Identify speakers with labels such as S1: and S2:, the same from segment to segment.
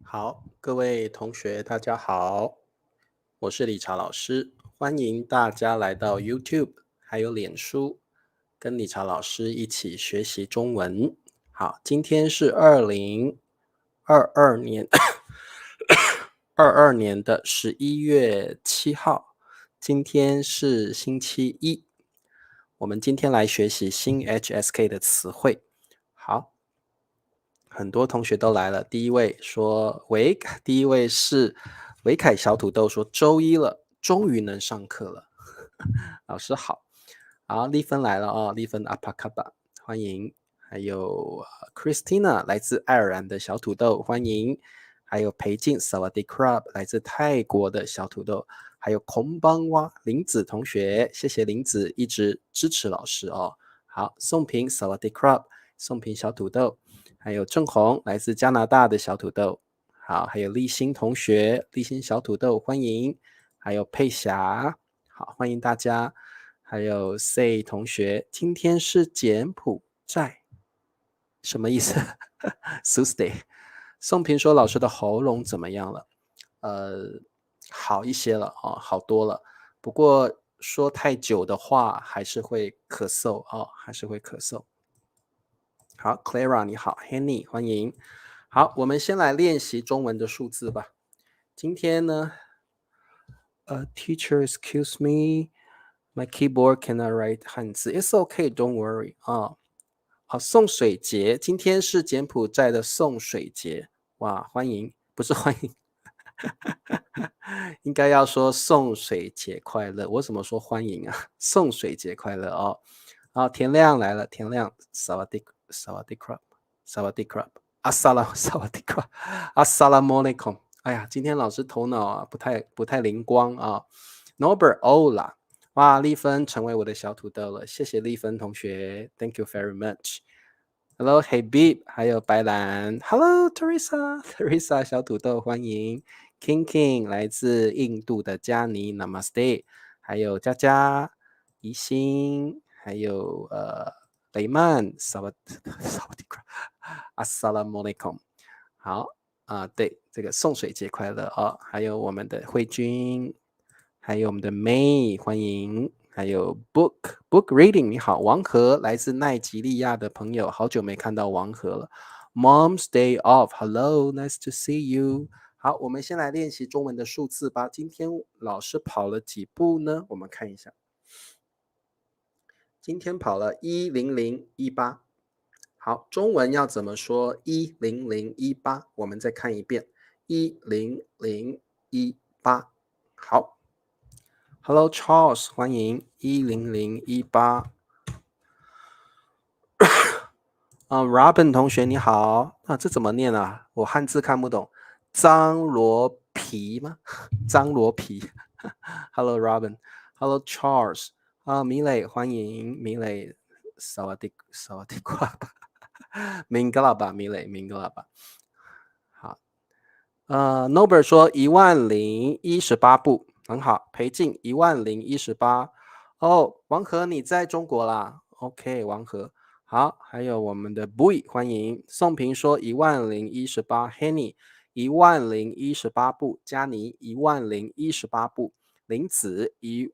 S1: 好，各位同学，大家好，我是理查老师，欢迎大家来到 YouTube 还有脸书，跟理查老师一起学习中文。好，今天是2022年22年的11月7号，今天是星期一，我们今天来学习新 HSK 的词汇。好。很多同学都来了。第一位说第一位是维凯小土豆说周一了，终于能上课了。老师好。好，丽芬来了哦，丽芬阿帕卡巴，欢迎。还有Christina 来自爱尔兰的小土豆，欢迎。还有裴静 Sawadee Krab 来自泰国的小土豆，还有空邦哇林子同学，谢谢林子一直支持老师哦。好，宋平 Sawadee Krab， 宋平小土豆。还有郑红来自加拿大的小土豆，好，还有立新同学，立新小土豆欢迎，还有佩霞，好，欢迎大家，还有 Say 同学，今天是柬埔寨，什么意思？Tuesday。宋平说老师的喉咙怎么样了？好一些了哦，好多了，不过说太久的话还是会咳嗽哦，还是会咳嗽。好 ，Clara 你好 ，Henny 欢迎。好，我们先来练习中文的数字吧。今天呢，Teacher, excuse me, my keyboard cannot write 汉字。It's okay, don't worry 啊。好，送水节，今天是柬埔寨的送水节，哇，欢迎，不是欢迎，应该要说送水节快乐。我怎么说欢迎啊？送水节快乐哦。好，田亮来了，田亮，Sawadee Krab， Sawadee Krab， Sawadee Krab， Assalamualaikum。哎呀，今天老师头脑啊不太灵光啊。Norbert Ola， 哇，丽芬成为我的小土豆了，谢谢丽芬同学 ，Thank you very much。Hello Habib， 还有白兰 ，Hello Teresa 小土豆欢迎。King 来自印度的加尼 Namaste， 还有佳佳、宜兴，还有雷曼 Assalamualaikum。 好对，这个送水节快乐哦，还有我们的慧君，还有我们的 May 欢迎，还有 Book Reading 你好，王和来自奈及利亚的朋友，好久没看到王和了。Mom's Day Off Hello Nice to see you。好，我们先来练习中文的数字吧。今天老师跑了几步呢？我们看一下。今天跑了10018。好，中文要怎么说10018？我们再看一遍10018。好 ，Hello Charles， 欢迎10018。Robin 同学你好，这怎么念啊？我汉字看不懂。张罗皮吗？张罗皮。Hello Robin，Hello Charles。米磊欢迎米磊，萨瓦迪瓜吧，明格拉吧，米磊明格拉吧。好，Norbert 说1018步，很好。裴静1018。哦，王和你在中国啦 ？OK， 王和。好，还有我们的 Boy 欢迎。宋平说1018 ，Henny 1018步，佳妮1018步，林子一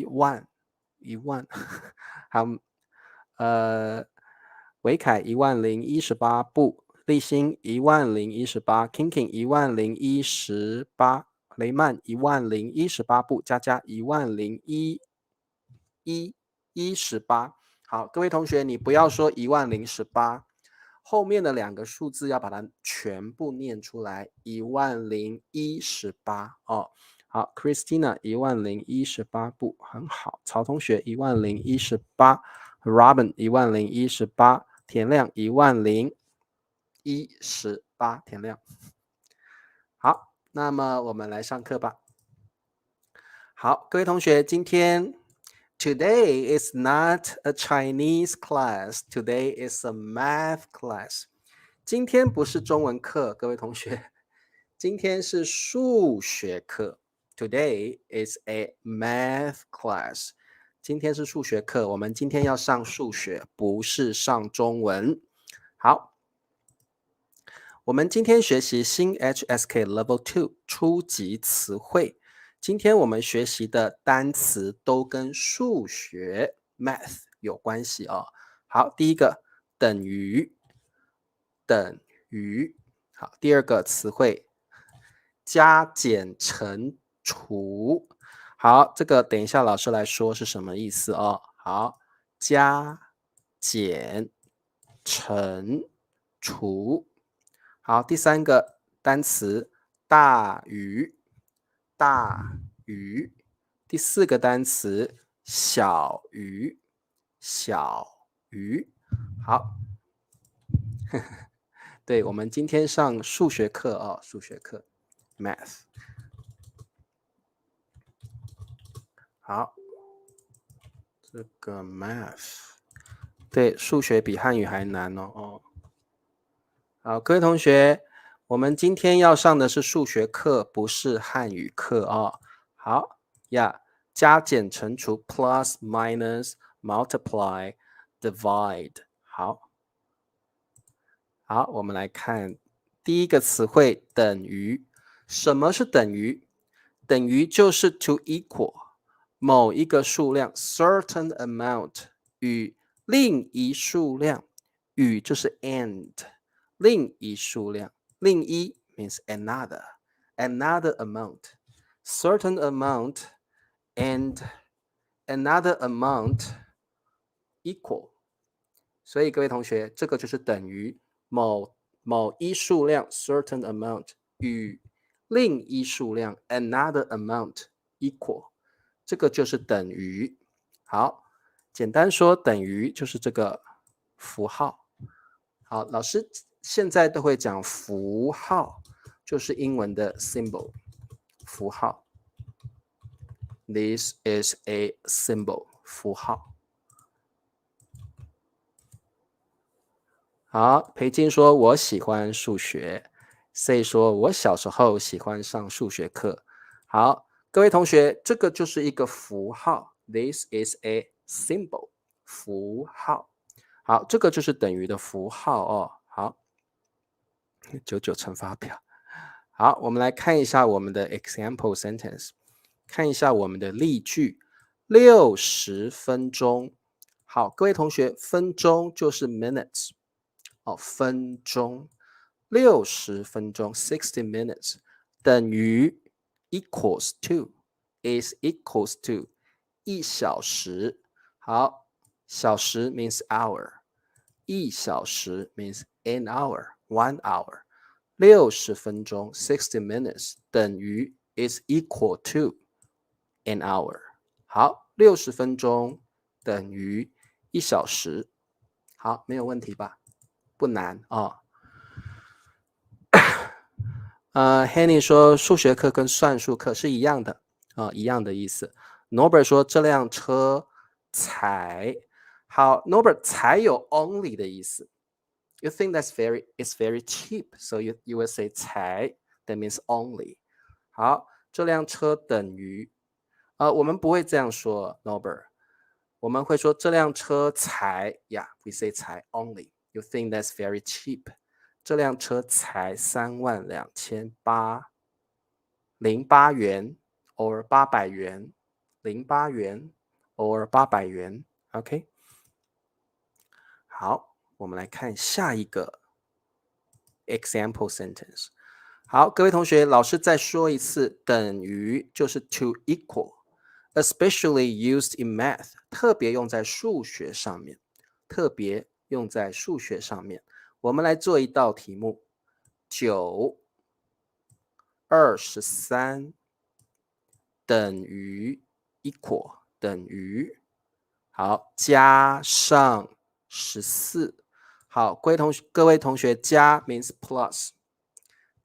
S1: 万，好，维凯1018步，立新1018 ，Kinking 1018，雷曼1018步，佳佳1018。好，各位同学，你不要说1018，后面的两个数字要把它全部念出来，1018哦。好 ，Christina 1018步，很好。曹同学1018 ，Robin 1018，田亮1018，田亮。好，那么我们来上课吧。好，各位同学，今天 Today is not a Chinese class. Today is a math class. 今天不是中文课，各位同学，今天是数学课。Today is a math class. 今天是数学课，我们今天要上数学，不是上中文。好，我们今天学习新 HSK Level 2初级词汇。今天我们学习的单词都跟数学 math 有关系哦。好，第一个等于，等于。好，第二个词汇加减乘除。好，这个等一下老师来说是什么意思哦。好，加减乘除。好，第三个单词大于，大于。第四个单词小于，小于。好，对，我们今天上数学课哦，数学课 math。好，这个 math， 对，数学比汉语还难哦。好，各位同学，我们今天要上的是数学课，不是汉语课哦。好呀，加减乘除 plus minus multiply divide。好，我们来看第一个词汇等于。什么是等于？等于就是 to equal 某一个数量 certain amount 与另一数量，与就是 and 另一数量，另一 means another amount certain amount and another amount equal。 所以各位同学，这个就是等于某一数量 certain amount 与另一数量 another amount equal， 这个就是等于。好，简单说等于就是这个符号。好，老师现在都会讲符号，就是英文的 symbol 符号。This is a symbol 符号。好，裴金说我喜欢数学，C 说我小时候喜欢上数学课。好，各位同学，这个就是一个符号 ，This is a symbol 符号。好，这个就是等于的符号哦。好，99乘法表。好，我们来看一下我们的 example sentence， 看一下我们的例句。60分钟。好，各位同学，分钟就是 minutes。分钟，60分钟 60 minutes 等于 equals to is equals to 1小时。好，小时 means hour， 1小时 means an hour， 1 hour。60分钟 60 minutes 等于 is equal to an hour。 好，60分钟等于1小时。好，没有问题吧？不难啊。Henny 说数学课跟算术课是一样的一样的意思。Norbert 说这辆车才好。Norbert 才有 only 的意思。You think it's very cheap, so you will say 才 that means only。好，这辆车等于我们不会这样说 Norbert， 我们会说这辆车才 yeah we say 才 only。You think that's very cheap， 这辆车才32808元 or 800元08元 or 800元 OK。 好，我们来看下一个 example sentence。 好，各位同学，老师再说一次，等于就是 to equal especially used in math， 特别用在数学上面，特别用在数学上面。我们来做一道题目，923等于 equal 等于，好，加上14。好，各位同学，加 means plus，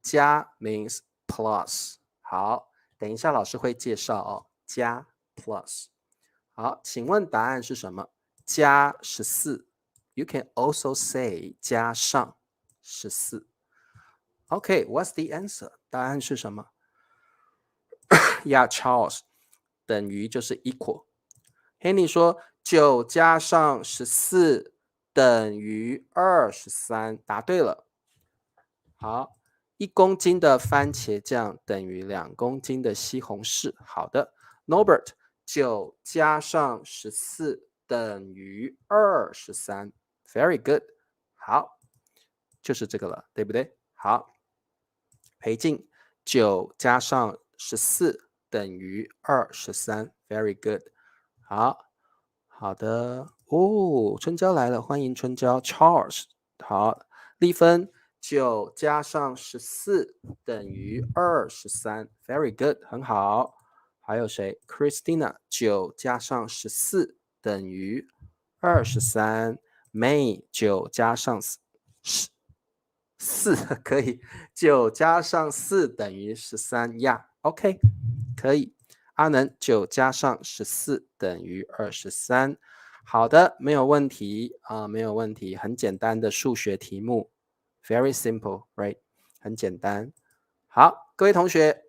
S1: 加 means plus。好，等一下老师会介绍哦，加 plus。好，请问答案是什么？加14。You can also say 加上14。Okay, what's the answer？ 答案是什么？Yeah, Charles， 等于就是 equal。Henny 说9加上14等于23，答对了。好，1公斤的番茄酱等于2公斤的西红柿。好的 ，Norbert 9加上14等于23。Very good。好，就是这个了，对不对？好，裴静9加上14等于23。Very good。好，好的哦，春娇来了，欢迎春娇 Charles。好，丽芬9加上14等于23。Very good，很好。还有谁 ？Christina 9加上14等于23。May 9加上4可以，9加上4等于13呀。OK， 可以。阿能9加上14等于23。好的，没有问题啊，没有问题，很简单的数学题目 ，very simple, right？ 很简单。好，各位同学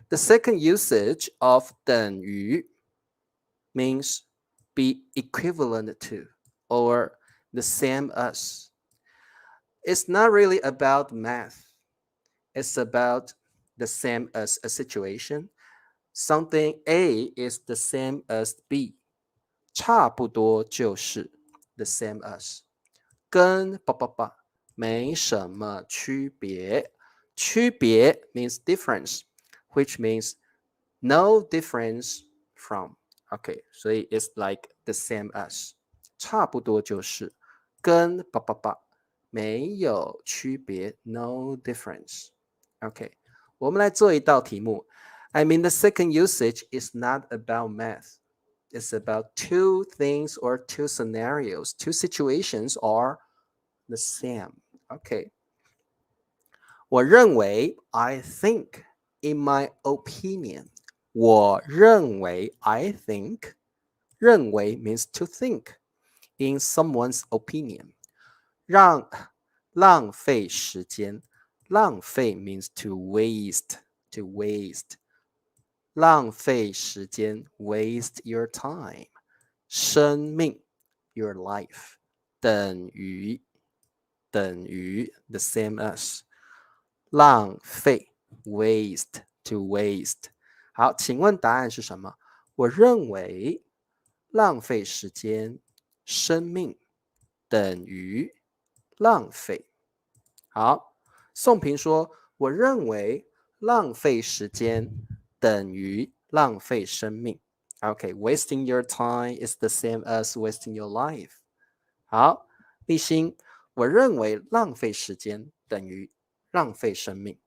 S1: ，the second usage of 等于 means be equivalent to or the same as. It's not really about math. It's about the same as a situation. Something A is the same as B. 差不多就是 the same as. 跟没什么区别。区别 means difference, which means no difference from. Okay, 所以 it's like the same as. 差不多就是跟没有区别 no difference. Okay, 我们来做一道题目。I mean, the second usage is not about math. It's about two things or two scenarios. Two situations are the same. Okay. 我认为 I think, in my opinion. 我认为 I think. 认为 means to think. In someone's opinion. 浪费时间。浪费 means to waste. To waste. 浪费时间 waste your time. 生命 your life. 等于 the same as. 浪费 waste to waste. 好，请问答案是什么？我认为浪费时间，生命等于浪费。好，宋平说，我认为浪费时间等于浪费生命。Okay, wasting your time is the same as wasting your life. 好，立新，我认为浪费时间等于浪费生命。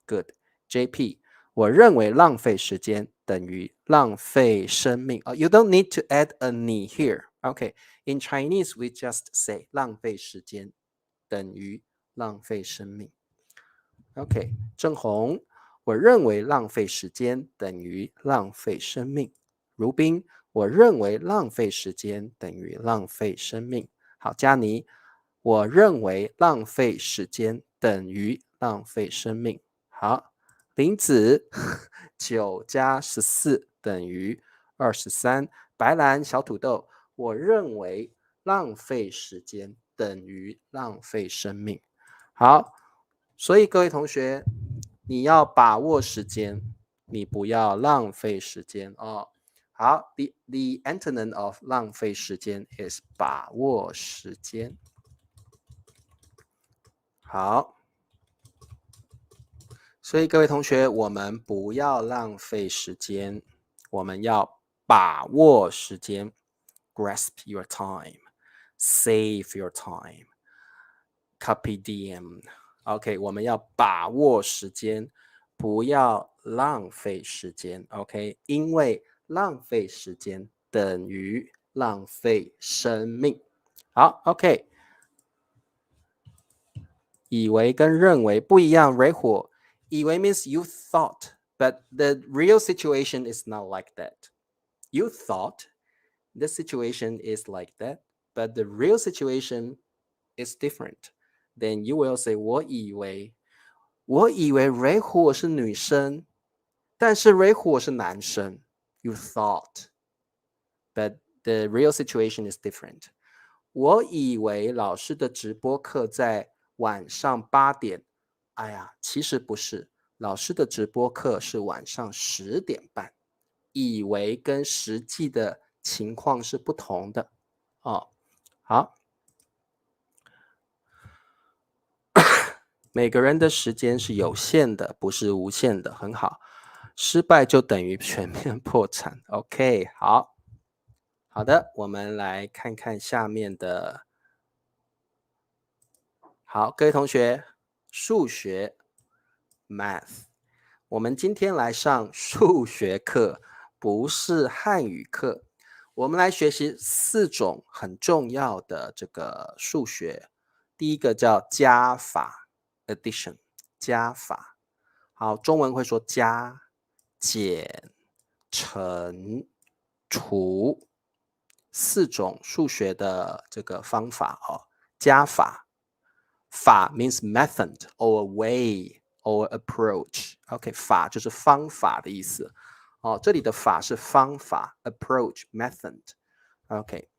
S1: Good. JP, 我认为浪费时间等于浪费生命。You don't need to add a 你 here. Okay. In Chinese, we just say 浪费时间等于浪费生命。OK. 郑红，我认为浪费时间等于浪费生命。如冰，我认为浪费时间等于浪费生命。好，佳妮，我认为浪费时间等于浪费生命。好，林子9加14等于23。白兰小土豆，我认为浪费时间等于浪费生命。好，所以各位同学，你要把握时间，你不要浪费时间哦。好 the antonym of 浪费时间 is 把握时间。好，所以各位同学，我们不要浪费时间，我们要把握时间 ，grasp your time, save your time, carpe diem. OK， 我们要把握时间，不要浪费时间。OK， 因为浪费时间等于浪费生命。好 ，OK。以为跟认为不一样 ，Ray 火。以为 means you thought, but the real situation is not like that. You thought the situation is like that, but the real situation is different. Then you will say 我以为 Ray 火是女生，但是 Ray 火是男生。You thought, but the real situation is different. 我以为老师的直播课在晚上8点，哎呀，其实不是，老师的直播课是晚上10点半，以为跟实际的情况是不同的哦。好，每个人的时间是有限的，不是无限的，很好。失败就等于全面破产。OK，好，好的，我们来看看下面的。好，各位同学，数学 （Math），我们今天来上数学课，不是汉语课。我们来学习4种很重要的这个数学。第一个叫加法 （addition），加法。好，中文会说加、减、乘、除4种数学的这个方法哦。加法，法 means method or way or approach。OK， 法就是方法的意思。哦，这里的法是方法 approach method。OK，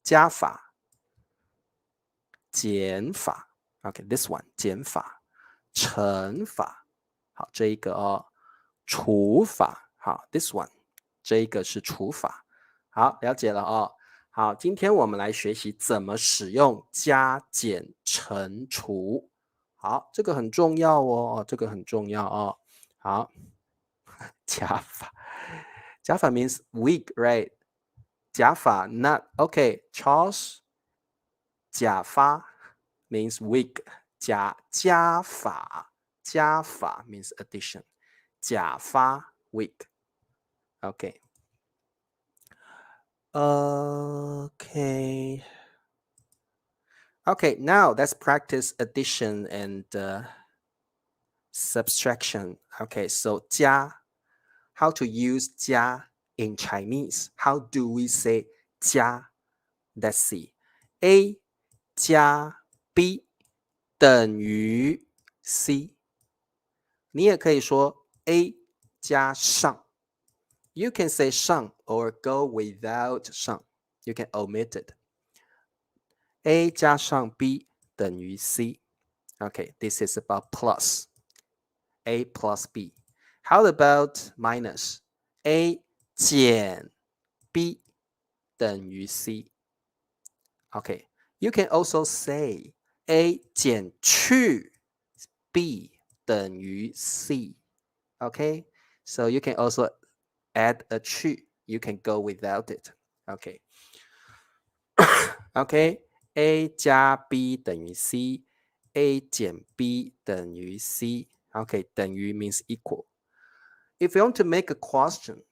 S1: 加法、减法。OK，this one 减法、乘法。好，这一个哦，除法。好 ，this one 这一个是除法。好，了解了哦。好，今天我们来学习怎么使用加、减、乘、除。好，这个很重要哦，这个很重要哦。好，加法，加法 means weak, right？加法 not okay. Charles，加法 means weak。加法，加法 means addition。加法 weak。Okay. Okay. Okay, now let's practice addition and subtraction. Okay, so 加 how to use 加 in Chinese. How do we say 加? Let's see. A 加 B 等于 C。你也可以说 A 加上。You can say 上 or go without 上。You can omit it. A 加上 B 等于 C. Okay, this is about plus. A plus B. How about minus? A 减 B 等于 C. Okay, you can also say A 减去 B 等于 C. Okay, so you can also add a 去. You can go without it. Okay. Okay, A 加 B 等于 C，A 减 B 等于 C。Okay, 等于 means equal. If you want to make a question,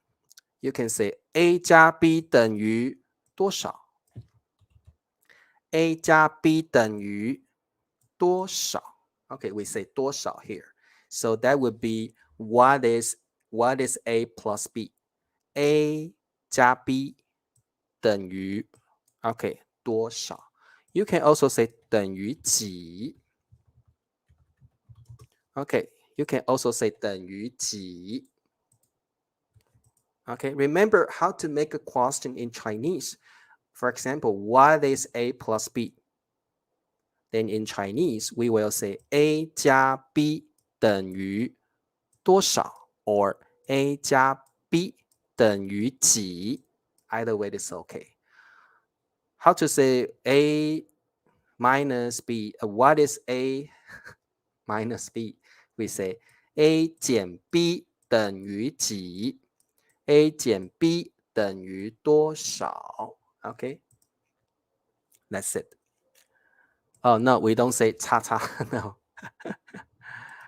S1: you can say A 加 B 等于多少 ？A 加 B 等于多少 ？Okay, we say 多少 here. So that would be what is A plus B? A 加 B 等于 OK 多少 ？You can also say 等于几 ？OK, you can also say 等于几 ？Okay, remember how to make a question in Chinese. For example, what is A plus B? Then in Chinese, we will say A 加 B 等于多少 or A 加 B 等于几 Either way is okay. How to say A minus B? What is A minus B? We say A 减 B 等于几 ？A 减 B 等于多少 ？Okay, that's it. Oh no, we don't say 叉叉 no.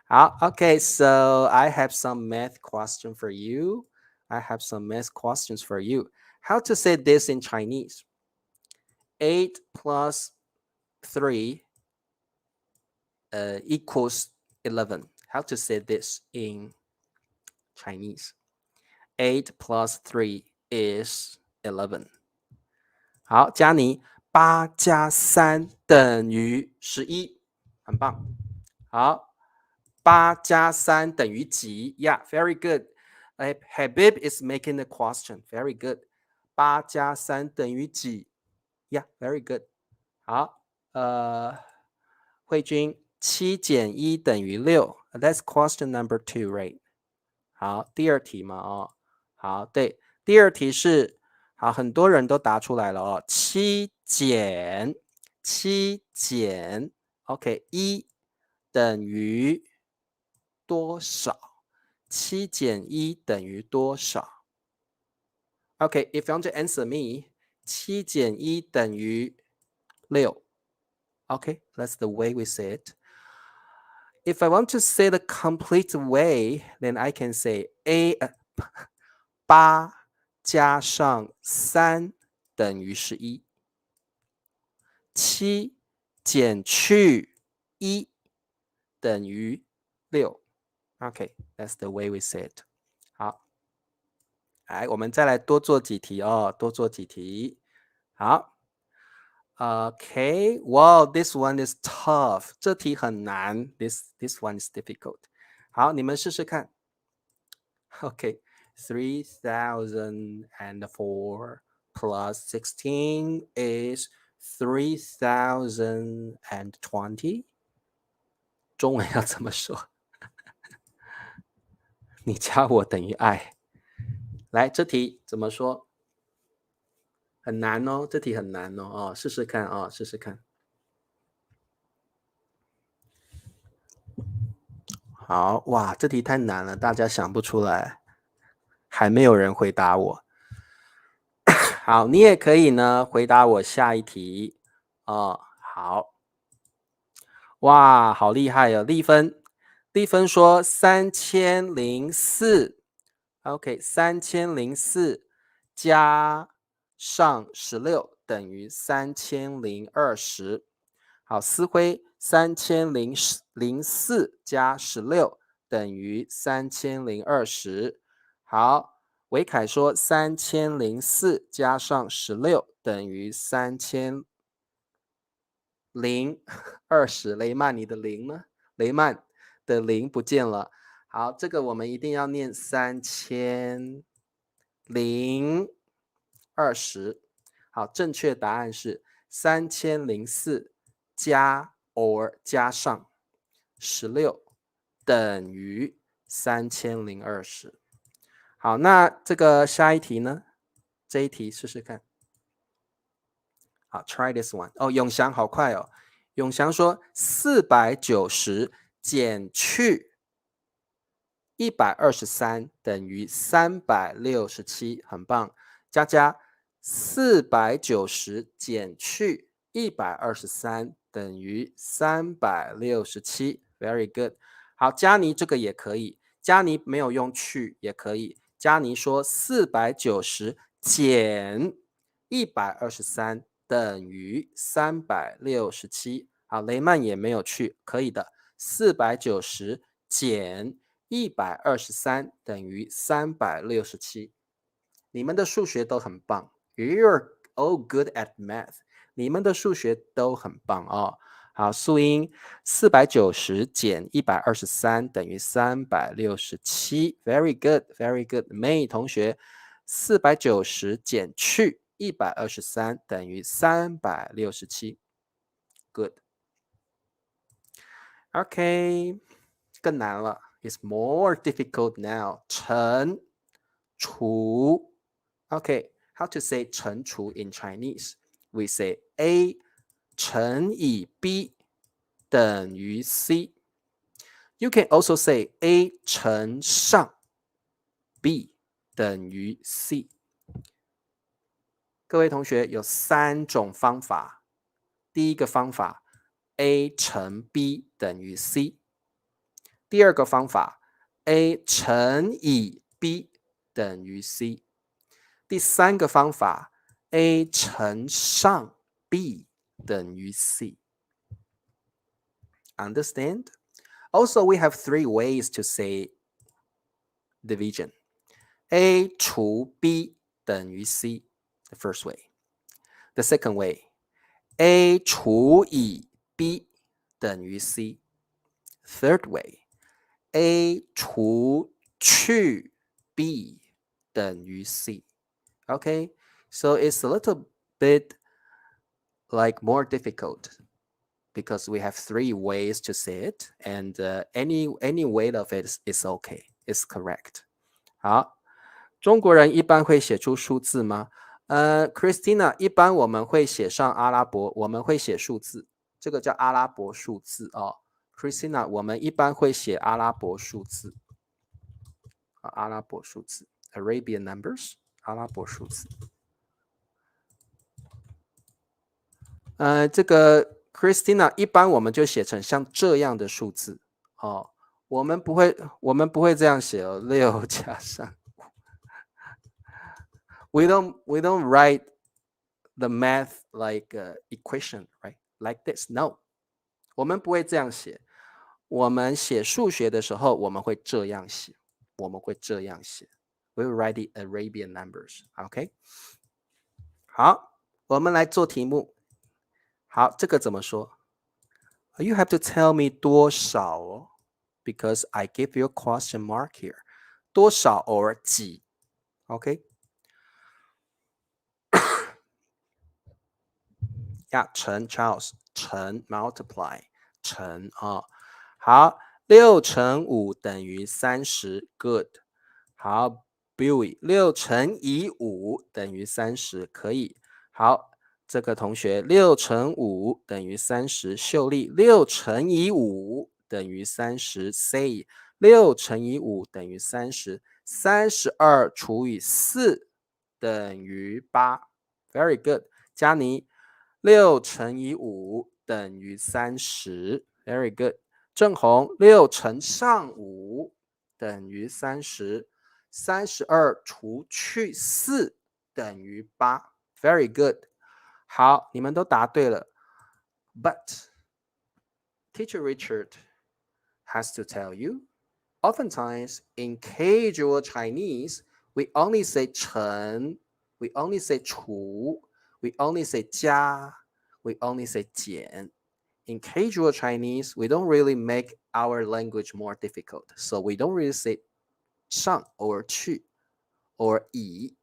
S1: 好 okay, so I have some math question for you. I have some math questions for you. How to say this in Chinese? 8 plus 3 equals 11. How to say this in Chinese? 8 plus 3 is 11. 好，佳妮，8加3等于11，很棒。好，8加3等于几 ？Yeah, very good. Habib is making the question. Very good. 8加3等于几 ？Yeah, very good. 好，慧君， 7减1等于6。That's question number 2, right? 好，第二题嘛，哦，好，对，第二题是，好，很多人都答出来了哦。7减，OK，1等于多少？7减1等于多少？OK, if you want to answer me, 7减1等于6。Okay, that's the way we say it. If I want to say the complete way, then I can say 8加上3等于11。7减去1等于6。Okay, that's the way we say it. 好，来，我们再来多做几题哦，多做几题。好。Okay, wow, this one is tough. 这题很难。This one is difficult. 好，你们试试看。Okay, 3004 plus 16 is 3020. 中文要怎么说？你加我等于爱。来，这题怎么说？很难哦，这题很难哦，试试看哦，试试看。好，哇，这题太难了，大家想不出来，还没有人回答我。好，你也可以呢回答我下一题哦。好，哇，好厉害哦！丽芬说3004 ，OK， 3004加上16等于3020。好，思辉3004加16等于3020。好，维凯说3004加上16等于3020。雷曼，你的零呢？雷曼的零不见了。好，这个我们一定要念3020。好，正确答案是3004加 or 加上16等于3020。好，那这个下一题呢？这一题试试看。好 ，try this one。哦，永祥好快哦。永祥说490减去123等于367，很棒。佳佳，490减去123等于367，very good。好，佳妮这个也可以，佳妮没有用去也可以。佳妮说490减123等于367。好，雷曼也没有去，可以的。490减123等于367。你们的数学都很棒 ，You're all good at math。你们的数学都很棒哦。好，素英490减123等于367，Very good，Very good。May 同学490减去123等于367，Good。OK， 更难了。It's more difficult now. 乘除 OK, how to say 乘除 in Chinese? We say A 乘以 B 等于 C. You can also say A 乘上 B 等于 C. 各位同学有3种方法。第一个方法 A 乘 B 等于 C。第二个方法 A 乘以 B 等于 C。第三个方法 A 乘上 B 等于 C。 Understand? Also, we have 3 ways to say division. A 除 B 等于 C, the first way. The second way, A 除以 B 等于 C. Third way, A 除去 B 等于 C. Okay, so it's a little bit like more difficult, because we have 3 ways to say it, and any way of it is okay, is correct. 好，中国人一般会写出数字吗？Christina， 一般我们会写上阿拉伯，我们会写数字，这个叫阿拉伯数字哦。Christina， 我们一般会写阿拉伯数字，阿拉伯数字 ，Arabian numbers， 阿拉伯数字。这个 Christina 一般我们就写成像这样的数字哦，我们不会这样写哦，6加上we don't write the math like equation, right? Like this. No, 我们不会这样写。我们写数学的时候，我们会这样写。我们会这样写。We will write the Arabian numbers. OK? 好，我们来做题目。好，这个怎么说 ？You have to tell me 多少哦 ，because I give you a question mark here. 多少 or 几 ？OK？ 呀，乘 Charles 乘 multiply 乘啊，好，6乘5等于30 ，good。好 ，Billy 6乘以5等于30，可以。好，这个同学6乘5等于30，秀丽6乘以5等于30 ，say 6乘以5等于30， 32除以4等于8 ，very good。佳妮6乘以5等于30 ，very good。郑红6乘上5等于30， 32除去4等于8 ，very good。好，你们都答对了。But Teacher Richard has to tell you, oftentimes in casual Chinese, we only say 乘, we only say 除, we only say 加, we only say 减. In casual Chinese, we don't really make our language more difficult. So we don't really say 上 or 去 or 以.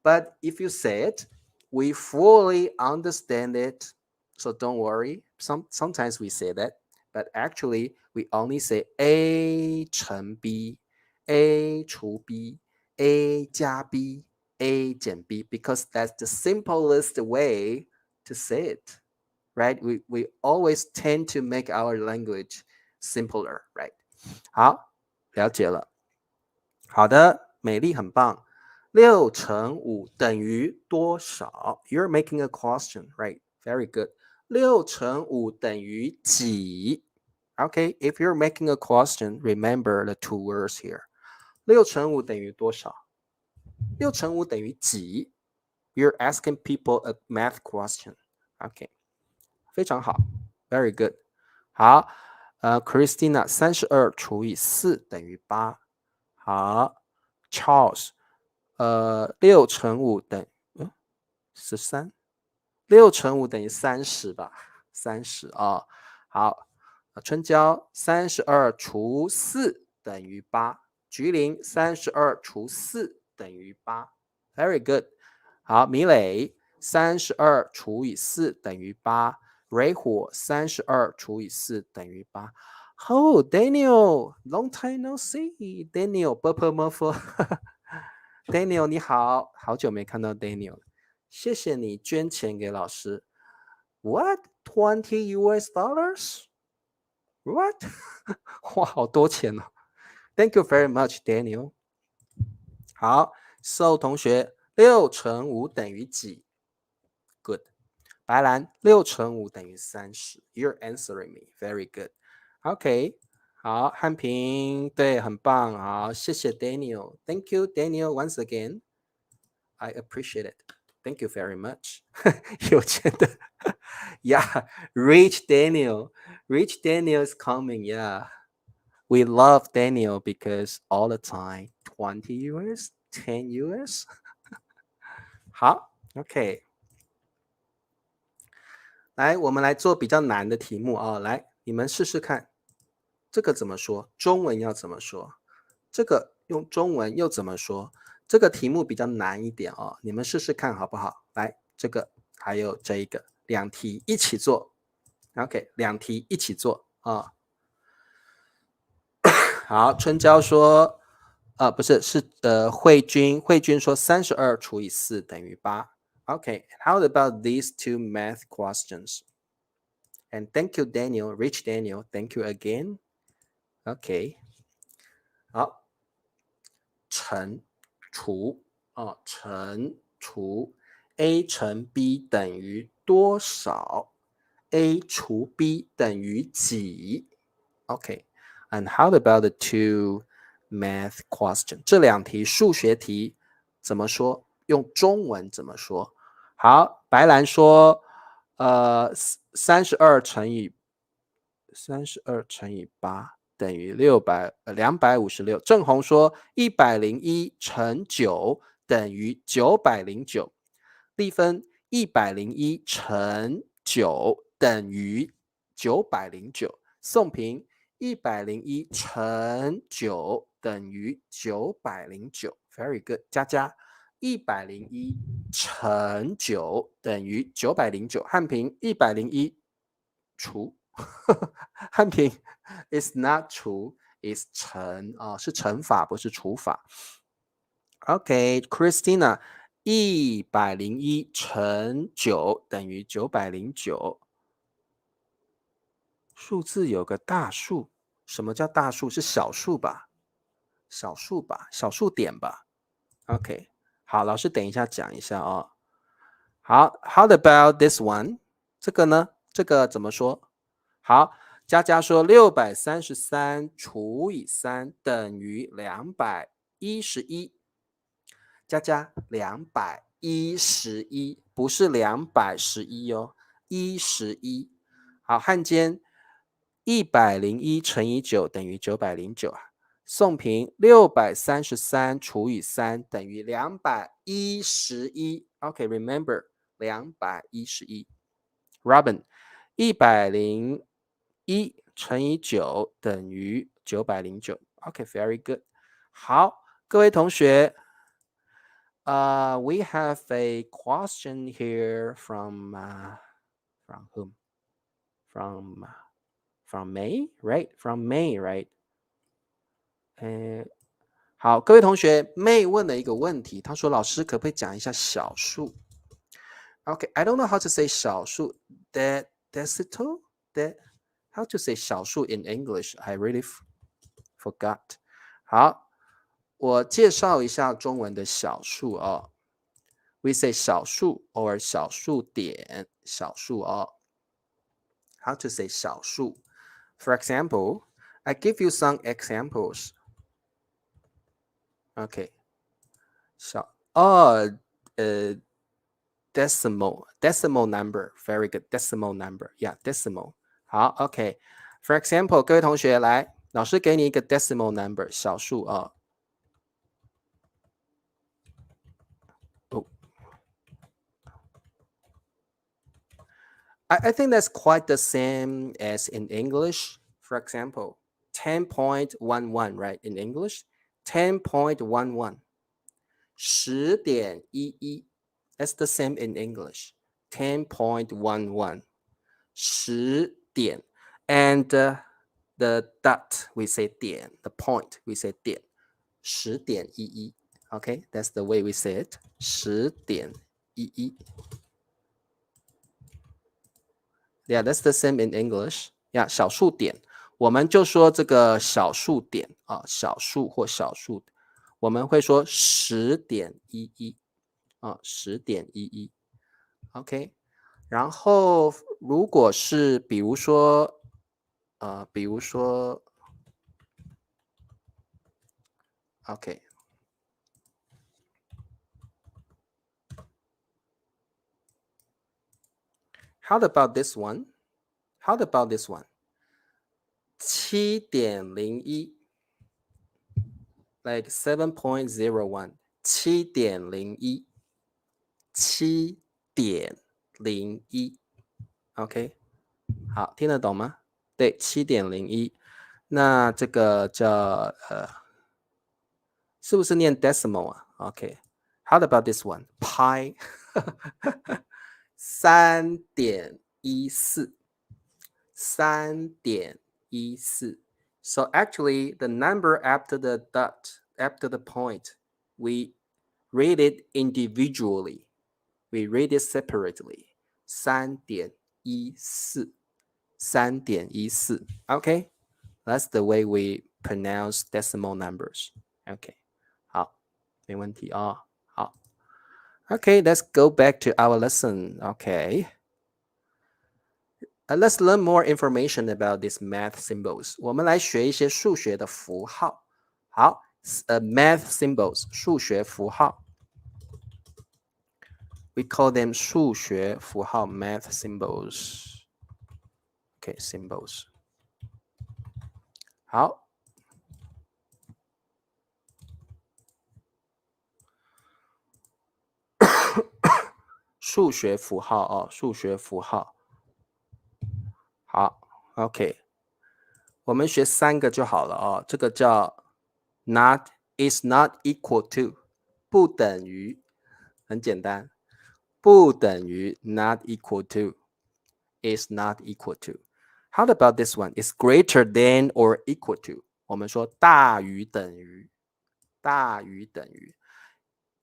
S1: But if you say it, we fully understand it. So don't worry. Sometimes we say that, but actually we only say A 乘 B, A 除 B, A 加 B, A 减 B, because that's the simplest way to say it, right? We always tend to make our language simpler, right? 好，了解了。好的，美丽很棒。6乘5等于多少 ？You're making a question, right? Very good. 6乘5等于几 ？Okay, if you're making a question, remember the 2 words here. 6乘5等于多少？6乘5等于几 ？You're asking people a math question. Okay, 非常好 ，Very good. 好，Christina 32除以4等于8。好 ，Charles。6乘5等13， 6乘5等于30吧，30啊。好，春娇32除4等于8，菊林32除4等于8 ，very good。好，米磊32除以4等于8，蕊火32除以4等于8。Oh, Daniel, long time no see. Daniel, purple muffle. Daniel 你好，好久没看到 Daniel， 谢谢你捐钱给老师。What? 20 US dollars? What? 哇，好多钱哦。Thank you very much, Daniel。好 ，So 同学，6乘5等于几 ？Good。白兰，6乘5等于30。You're answering me. Very good. OK。好，汉平，对，很棒，好，谢谢 Daniel。Thank you, Daniel, once again. I appreciate it. Thank you very much. 有钱的 Yeah, Rich Daniel. Rich Daniel is coming. Yeah. We love Daniel because all the time, 20 US, 10 US. 好 OK 来，我们来做比较难的题目啊。来，你们试试看，这个怎么说？中文要怎么说？这个用中文又怎么说？这个题目比较难一点哦，你们试试看好不好？来，这个还有这一个，2题一起做。OK，两题一起做啊。好，春娇说，不是，是慧君说32除以4等于8。OK，how about these two math questions? And thank you, Daniel, Rich Daniel. Thank you again. OK，好，乘除 a 乘 b 等于多少 ？a 除 b 等于几？OK，and how about the two math question？ 这两题数学题怎么说？用中文怎么说？好，白兰说，32乘以8等于256。郑红说101乘9等于909。丽芬101乘9等于909。宋平101乘9等于909。Very good， 佳佳101乘9等于909。汉平101除汉平 is not 除 is 乘是乘法不是除法。OK，Christina， 101乘9等于909。数字有个大数，什么叫大数？是小数吧？小数吧，小数点吧。OK， 好，老师等一下讲一下哦。好 ，How about this one？ 这个呢？这个怎么说？好，佳佳说633除以3等于211。佳佳211，不是211哦，11。好，汉奸101乘以9等于909。宋平633除以3等于211。OK，remember 211。Robin 101乘以9等于909。OK，very good。好，各位同学。We have a question here from whom? From May, right? From May, right? 好，各位同学 ，May 问了一个问题，他说：“老师可不可以讲一下小数 ？”OK，I don't know how to say 小数 decimal. How to say 小数 in English? I really forgot. 好，我介绍一下中文的小数哦。We say 小数 or 小数点，小数哦。How to say 小数 ？For example, I give you some examples. OK， decimal number, very good. Decimal number, yeah, decimal. 好 ，OK。For example， 各位同学来，老师给你一个 decimal number 小数哦。I think that's quite the same as in English. For example, 10.11, right? In English, 10.11, 10.11. That's the same in English. 10.11, 10点. And the dot, we say 点. The point, we say 点. 10.11. Okay, that's the way we say it. 10.11. Yeah, that's the same in English. Yeah， 小数点，我们就说这个小数点啊，小数或小数，我们会说10.11啊，10.11。OK， 然后如果是比如说OK， how about this one? How about this one? 7.01 like 7.01 7.01 7.01 OK， 好，听得懂吗？对， 7.01。那这个叫是不是念 decimal 啊 ？OK，how about this one? Pi 3.14 3.14. So actually, the number after the dot, after the point, we read it individually. We read it separately. 3.14. 3.14. Okay? That's the way we pronounce decimal numbers. Okay. 好，没问题哦。好。Okay, let's go back to our lesson. Okay. Let's learn more information about these math symbols. 我们来学一些数学的符号。好，math symbols 数学符号。We call them 数学符号 math symbols. Okay, symbols. 好。数学符号哦，数学符号。好 ，OK， 我们学3个就好了哦。这个叫 not is not equal to， 不等于，很简单，不等于 not equal to is not equal to。How about this one? Is greater than or equal to？ 我们说大于等于，大于等于。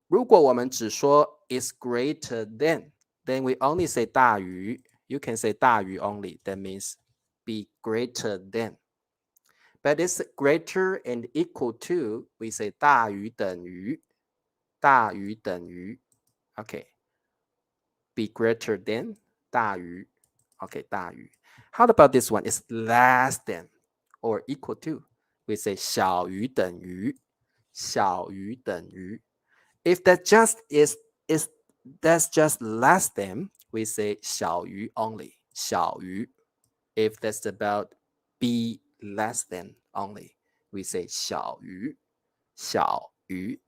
S1: 如果我们只说 is greater than, then we only say 大于。You can say 大于 only. That means be greater than. But it's greater and equal to, we say 大于等于，大于等于。Okay. Be greater than, 大于。Okay, 大于。How about this one? It's less than or equal to. We say 小于等于，小于等于。If that just is that's just less than, we say 小于 only, 小于。If that's about be less than only, we say 小于，小于。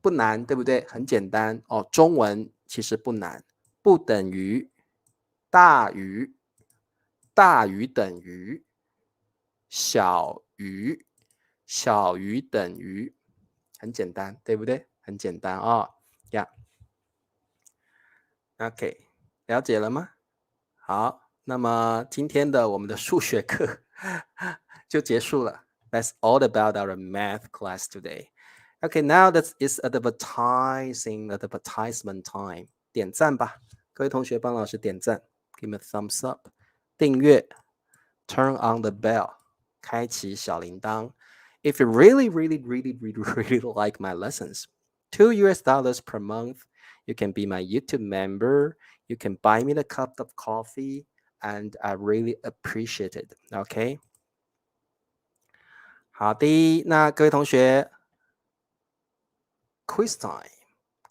S1: 不难，对不对？很简单哦。中文其实不难，不等于，大于，大于等于，小于，小于等于，很简单，对不对？很简单哦。OK， 了解了吗？好，那么今天的我们的数学课就结束了。That's all about our math class today. Okay, now that is advertisement time. 点赞吧，各位同学帮老师点赞 ，give me a thumbs up， 订阅 ，turn on the bell， 开启小铃铛。If you really like my lessons, $2 per month, you can be my YouTube member. You can buy me a cup of coffee, and I really appreciate it. OK， 好的，那各位同学 ，quiz time，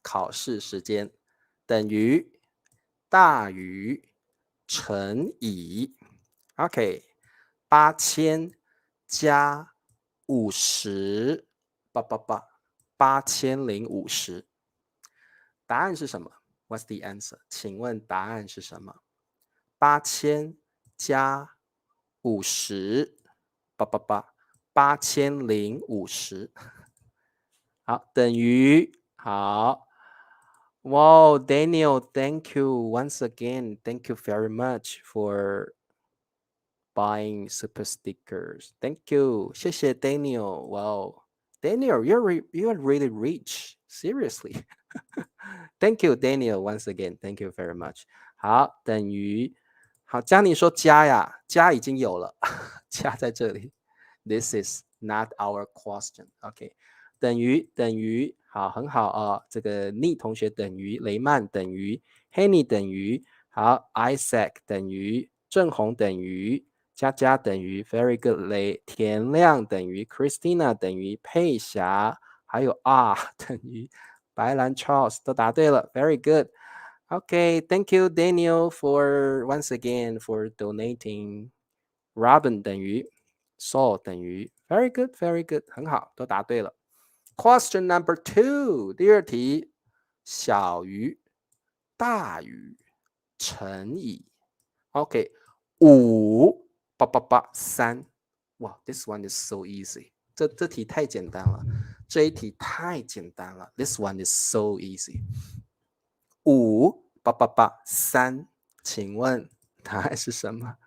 S1: 考试时间，等于大于乘以 OK， 8000加50，8050。答案是什么 ？What's the answer？ 请问答案是什么？8000加50，8050。好，等于好。Wow, Daniel, thank you once again. Thank you very much for buying super stickers. Thank you. 谢谢 Daniel. Wow. Daniel, you're really rich. Seriously. Thank you, Daniel, once again. Thank you very much. 好，等于好，江你说加呀，加已经有了，加在这里。This is not our question. OK， 等于好，很好啊。这个逆同学等于雷曼等于 Henny 等于好 Isaac 等于郑红等于佳佳等于 Very good 雷田亮等于 Christina 等于佩霞，还有 R 等于白兰 Charles 都答对了 ，Very good。Okay, thank you, Daniel, for once again for donating. Robin 等于 Saul 等于 Very good, very good， 很好，都答对了。Question number 2， 第二题，小于大于乘以 OK 58883。哇 ，This one is so easy。这题太简单了，这一题太简单了。This one is so easy。58883，请问答案是什么？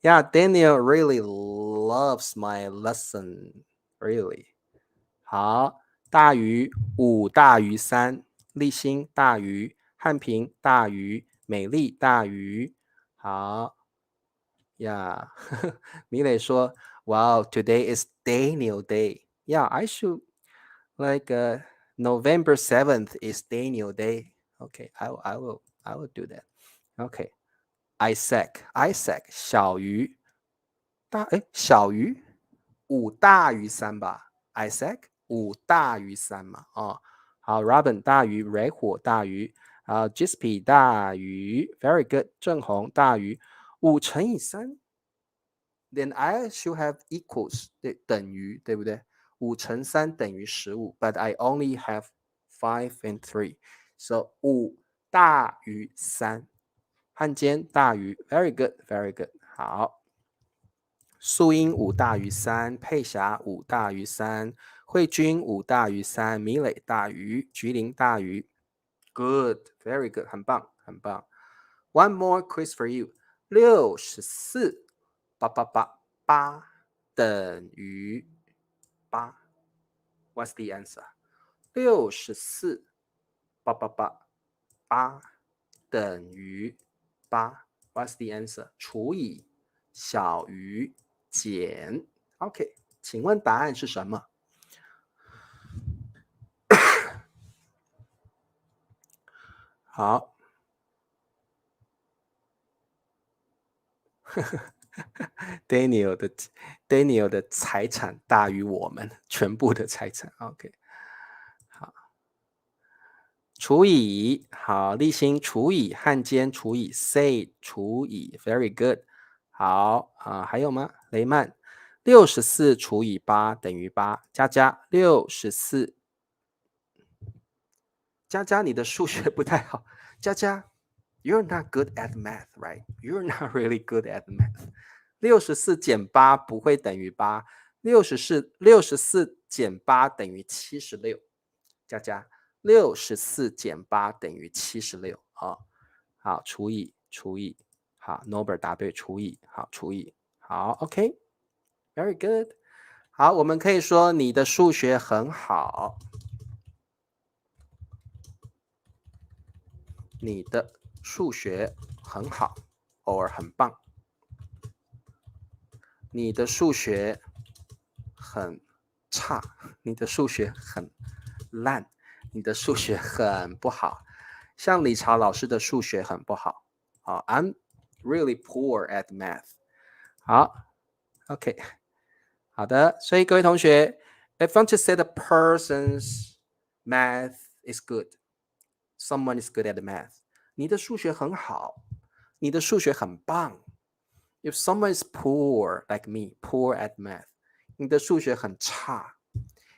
S1: Yeah, Daniel really loves my lesson. Really. 好，大于5大于3，立新大于汉平大于美丽大于。好，Yeah，米磊说，Wow, today is Daniel Day. Yeah, I should like November 7th is Daniel Day. Okay, I will do that. Okay, Isaac 小于小于5大于3吧？Isaac 5大于3嘛？哦，好，Robin 大于雷火大于Gisp 大于 Very good 正红大于5乘以3。Then I should have equals 对等于对不对？5乘3等于15 ，but I only have 5 and 3, so 5大于3，汉奸大于 very good very good 好。素英5大于3，佩霞5大于3，慧君5大于3，米磊大于，菊林大于。Good, very good，很棒，很棒。One more quiz for you， 64 8等于8。What's the answer？ 64 8等于8。What's the answer？ 除以小于减。OK， 请问答案是什么？好，Daniel 的财产大于我们全部的财产。OK， 好，除以好，立新除以汉奸除以 say 除以 very good。好还有吗？雷曼64除以8等于8。佳佳64。佳佳，你的数学不太好。佳佳 ，You're not good at math, right? You're not really good at math. 64减8不会等于8，64减8等于76。佳佳，64减8等于76。好，除以，好 ，Norbert 答对，除以，好，除以，好 ，OK，very good。好，我们可以说你的数学很好。你的数学很好，or 很棒。你的数学很差，你的数学很烂，你的数学很不好。像李朝老师的数学很不好。I'm really poor at math。好 ，OK， 好的。所以各位同学 ，if you want to say the person's math is good, someone is good at math， 你的数学很好，你的数学很棒。If someone is poor like me, poor at math， 你的数学很差，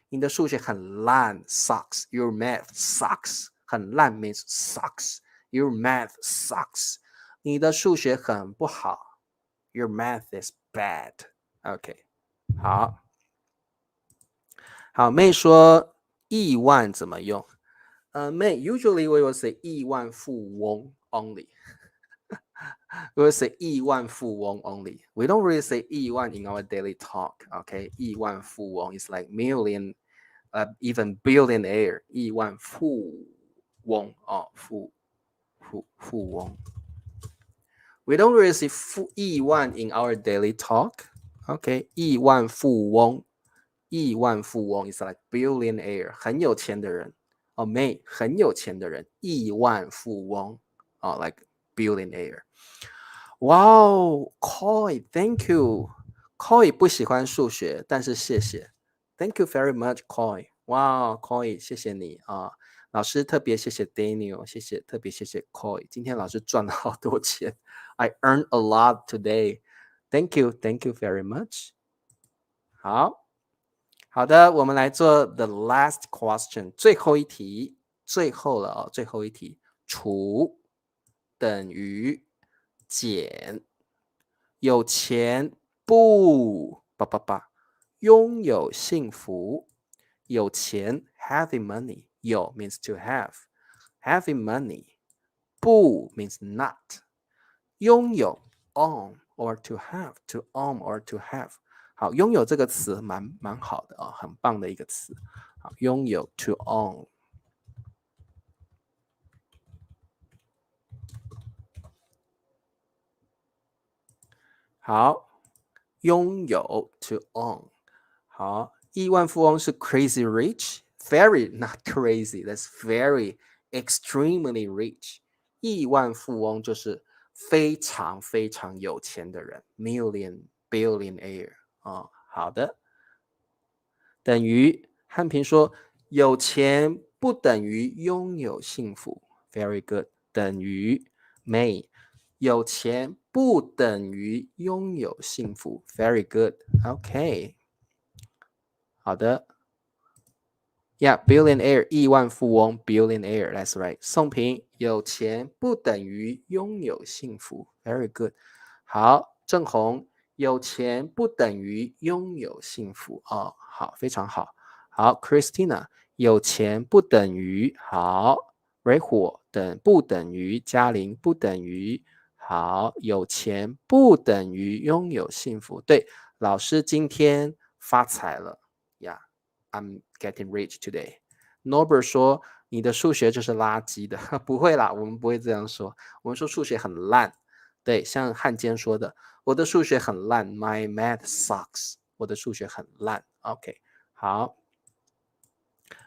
S1: 你的数学很烂 sucks. Your math sucks. 很烂 means sucks. Your math sucks. 你的数学很不好 Your math is bad. OK， 好，好，妹说亿万怎么用？妹 usually we will say 亿万富翁 only。We will say 亿万富翁 only. We don't really say 亿万 in our daily talk. Okay, 亿万富翁 is like million, even billionaire. 亿万富翁富翁。We don't really say 亿万 in our daily talk. Okay, 亿万富翁is like billionaire, 很有钱的人。妹很有钱的人，亿万富翁like billionaire。哇哦 Koi, thank you. Koi 不喜欢数学，但是谢谢。Thank you very much, Koi. 哇，Koi，谢谢你啊！老师特别谢谢 Daniel， 谢谢，特别谢谢 Koi。今天老师赚了好多钱，I earned a lot today. Thank you very much. 好，好的，我们来做 the last question， 最后一题，最后了哦，最后一题，除等于减。有钱不拥有幸福。有钱 having money， 有 means to have， having money， 不 means not， 拥有 own or to have, to own or to have。好，拥有这个词蛮好的啊，很棒的一个词。好，拥有 to own。好，拥有 to own。好，亿万富翁是 crazy rich，very not crazy, that's very extremely rich。亿万富翁就是非常非常有钱的人，million billionaire 啊。好的，等于汉平说，有钱不等于拥有幸福，very good。等于 may， 有钱不等于拥有幸福，very good。OK， 好的。Yeah, billionaire 亿万富翁 billionaire, that's right。宋平，有钱不等于拥有幸福 ，very good。好，郑红，有钱不等于拥有幸福哦，好，非常好。好 ，Christina，有钱不等于好，蕊火等不等于嘉玲不等于好，有钱不等于拥有幸福。对，老师今天发财了呀。I'm getting rich today. Norbert 说你的数学就是垃圾的，不会啦，我们不会这样说，我们说数学很烂。对，像汉奸说的，我的数学很烂 ，My math sucks。我的数学很烂。OK， 好，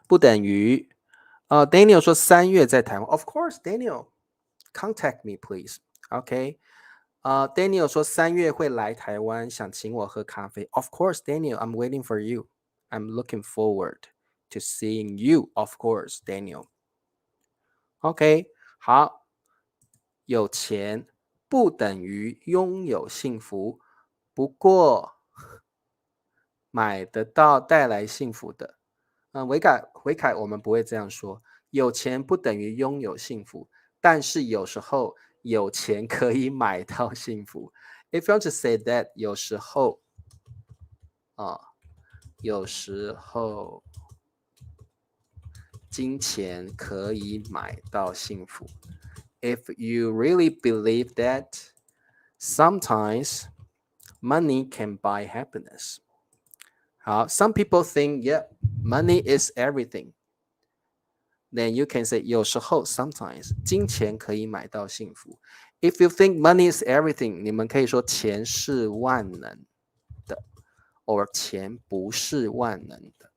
S1: 不等于。Daniel 说3月在台湾 ，Of course, Daniel, contact me please. OK，Daniel 说3月会来台湾，想请我喝咖啡。Of course, Daniel, I'm waiting for you. I'm looking forward to seeing you. Of course, Daniel. OK，好，有钱不等于拥有幸福，不过买得到带来幸福的。维凯，我们不会这样说。有钱不等于拥有幸福，但是有时候有钱可以买到幸福。If you want to say that，有时候有时候金钱可以买到幸福。If you really believe that, sometimes money can buy happiness. 好 some people think, yeah, money is everything. Then you can say 有时候 sometimes 金钱可以买到幸福。If you think money is everything， 你们可以说钱是万能的 or 钱不是万能的。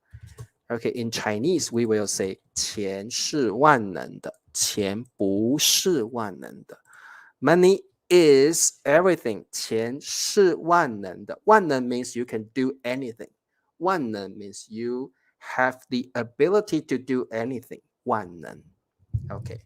S1: Okay, in Chinese we will say 钱是万能的，钱不是万能的。Money is everything， 钱是万能的。万能 means you can do anything。万能 means you have the ability to do anything。万能 ，OK，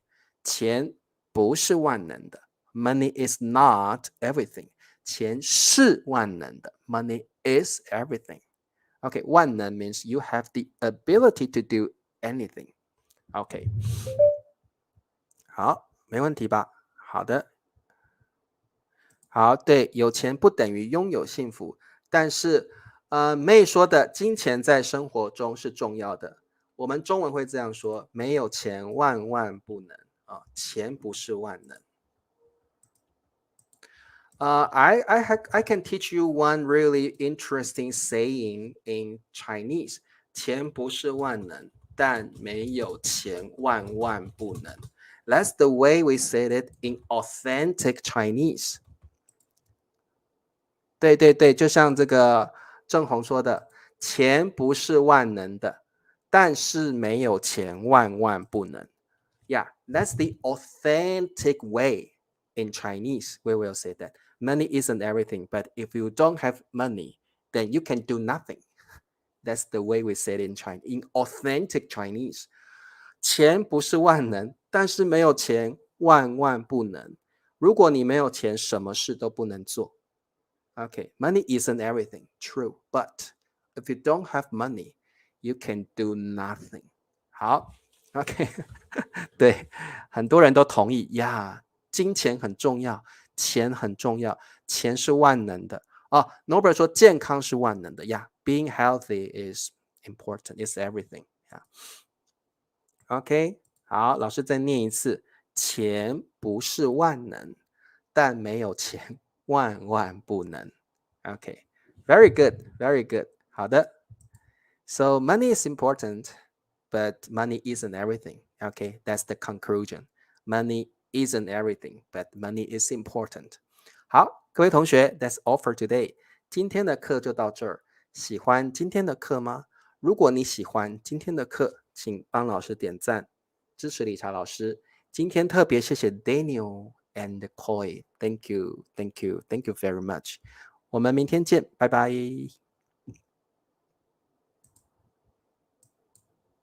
S1: 钱不是万能的 ，Money is not everything， 钱是万能的 ，Money is everything。OK， 万能 means you have the ability to do anything。OK， 好，没问题吧？好的，好，对，有钱不等于拥有幸福，但是May 说的金钱在生活中是重要的。我们中文会这样说：没有钱万万不能啊，钱不是万能。I can teach you one really interesting saying in Chinese. 钱不是万能，但没有钱万万不能。That's the way we said it in authentic Chinese. 对对对，就像这个郑红说的，钱不是万能的，但是没有钱万万不能。Yeah, that's the authentic way in Chinese. We will say that money isn't everything, but if you don't have money, then you can do nothing. That's the way we say it in China. In authentic Chinese, 钱不是万能，但是没有钱万万不能。如果你没有钱，什么事都不能做。Okay, money isn't everything, true. But if you don't have money, you can do nothing. 好 OK 对，很多人都同意呀，金钱很重要，钱很重要，钱是万能的。Norbert 说健康是万能的呀，being healthy is important, it's everything. OK， 好，老师再念一次，钱不是万能，但没有钱万万不能。Okay, very good, very good. 好的。So money is important, but money isn't everything. Okay, that's the conclusion. Money isn't everything, but money is important. 好，各位同学 that's all for today. 今天的课就到这儿。喜欢今天的课吗？如果你喜欢今天的课，请帮老师点赞，支持理查老师。今天特别谢谢 Daniel and Chloe. Thank you, thank you, thank you very much. 我们明天见，拜拜。